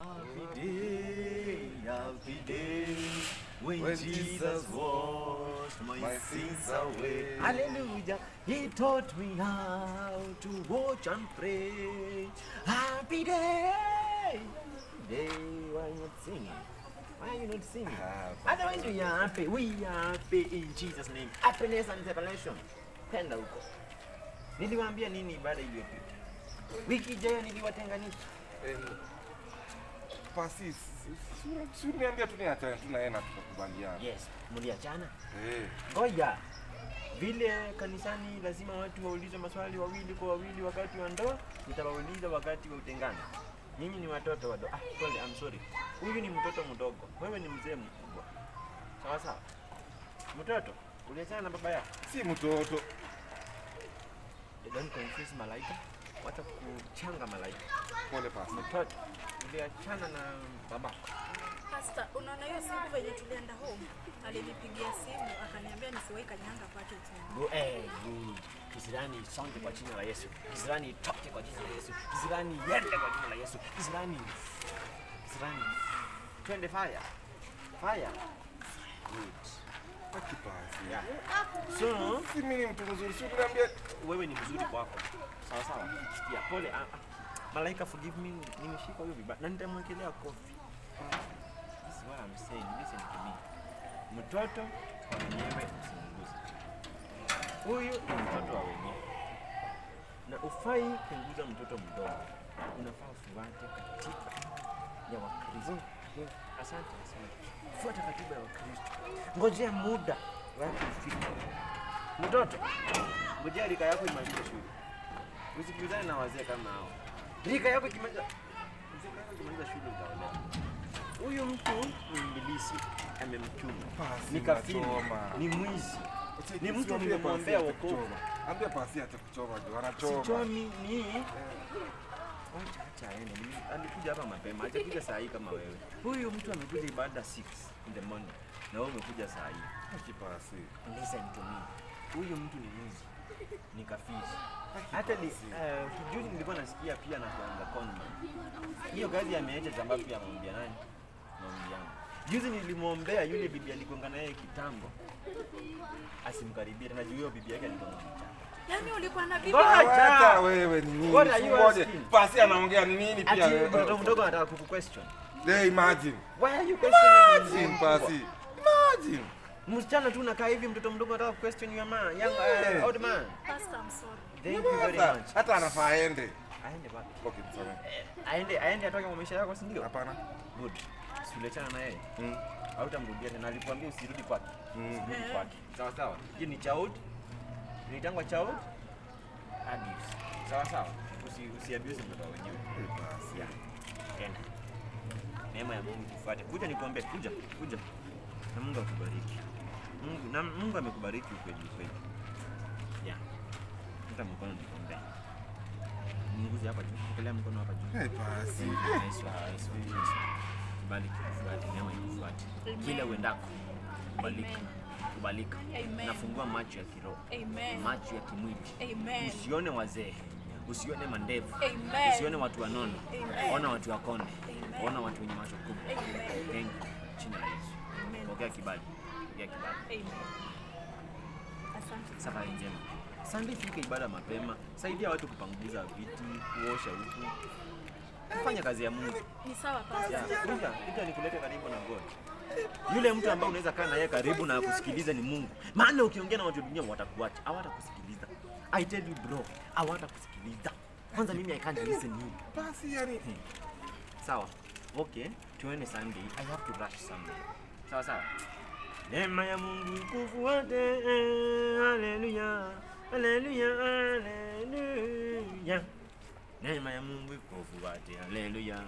Happy day, when Jesus washed my sins away. Hallelujah, He taught me how to watch and pray. Happy day. Day, why are you not singing? Why are you not singing? Otherwise we are happy. We are happy in Jesus' name. Happiness and separation. Penda huko. Niliwaambia nini baada iliyopita? Wiki ijayo niliwatenganisha. Pasi, si uniambia tunaenda tukakubaliana. Yes, mliachana? Ngoja. Vile kanisani lazima watu waulize maswali wawili kwa wawili wakati wa ndoa, nitawauliza wakati wa utengano. Nyinyi ni watoto wadogo. Pole, I'm sorry. Huyu ni mtoto mdogo. Wewe ni mzee mkubwa. Sawa sawa. Mtoto, uliachana na baba yako? Si mtoto. Don't confuse malaika. Wacha kuchanga malaika. Pole Pastor. Mtoto, uliachana na babako? Pastor, unaona hiyo siku venye tulienda home, alinipigia simu akaniambia nisiwahi kanyanga kwake tena. Kisirani songe kwa jina la Yesu. Kisirani toke kwa jina la Yesu. Kisirani yende kwa jina la Yesu. Kisirani. Twende fire. Fire. Good. Akipasi. Yeah. So, si mimi mtu mzuri, si uniambia wewe ni mzuri kwako. Sawa sawa. Sikia, pole. Malaika forgive me, nimeshika huyo vibaya. Na nitamwekelea kofi. This is what I'm saying. Listen to me. Mtoto kwa mwenyewe usimguze. Huyu ni mtoto wa wenyewe. Na ufai kumguza mtoto mdogo. Unafaa ufuate katiba ya Wakristo. Asante. Fuata katiba ya Wakristo. Ngojea muda wako ufike. Mtoto, ngojea rika yako imalize shule. Usikilizane na wazee kama hao. Rika yako ikimaliza shule utaolewa. Huyu mtu ni mbilisi, amemchuma. Ni kafiri, ni mwizi. Ni mtu nimemwombea wokovu. Ambia Pasi atakuchoma ndio anachoma. Sichomi ni acha aende. Alikuja hapa mapema, hajakuja saa hii kama wewe. Huyu mtu amekuja ibada 6 in the morning. Na wewe umekuja saa hii. Akipasi. Listen to me. Huyu mtu ni mwizi. Ni kafiri. Hata juzi nilikuwa nasikia pia na kuanga conman. Hiyo kazi ameacha sababu ya maombi nani? Maombi yangu. Juzi nilimwombea yule bibi alikonga naye kitambo. Asimkaribie na hiyo bibi yake alikuwa mchanga. Yaani ulikuwa na bibi? Hata wewe ni nini? Ngoje. Pasi anaongea ni nini pia wewe? Mtoto mdogo anataka kukuquestion. Imagine. Why are you questioning me? Pasi. Imagine. Msichana tu unakaa hivi mtoto mdogo anataka question your man, young old man. Pastor, I'm sorry. Thank you very much. Hata anafaa aende. Aende wapi? Okay, sawa. Aende atoke kwa maisha yako si ndio? Hapana. Good. Usiachana na yeye. Hautamrudia tena. Alikwambia usirudi kwake. Usirudi kwake. Sawa sawa. Hii ni child. Nitangwa child abuse. Sawa sawa. Usiabuse mtoto wenyewe. Basi. Tena. Neema ya Mungu kufuate. Kuja nikuombee, kuja. Na Mungu akubariki. Mungu amekubariki ukweli. Yeah. Nita mkono nikuombee. Mungu hapa juu. Kelea mkono hapa juu. Pasi. Yesu. Kubaliki kufuate, neema ikufuate. Kila uendako. Kubalika. Nafungua macho ya kiroho. Macho ya kimwili. Usione wazee. Usione mandevu. Usione watu wanono. Ona watu wakonde. Ona watu wenye macho kubwa. Thank you. Jina la Yesu. Pokea kibali. Amen. Asante. Safari njema. Sunday fika ibada mapema. Saidia watu kupanguza viti, kuosha huku. Fanya kazi ya Mungu. Ni sawa Pastor. Kuja nikulete karibu na God. Yule mtu ambaye unaweza kaa naye karibu na kusikiliza ni Mungu. Maana ukiongea na watu dunia watakuacha, hawatakusikiliza. I tell you bro, hawatakusikiliza. Kwanza mimi I can't listen you. Basi yani. Sawa. Okay, tuone Sunday. I have to rush somewhere. Sawa. Neema ya Mungu ikufuate. Haleluya. Neema ya Mungu ikufuate. Haleluya.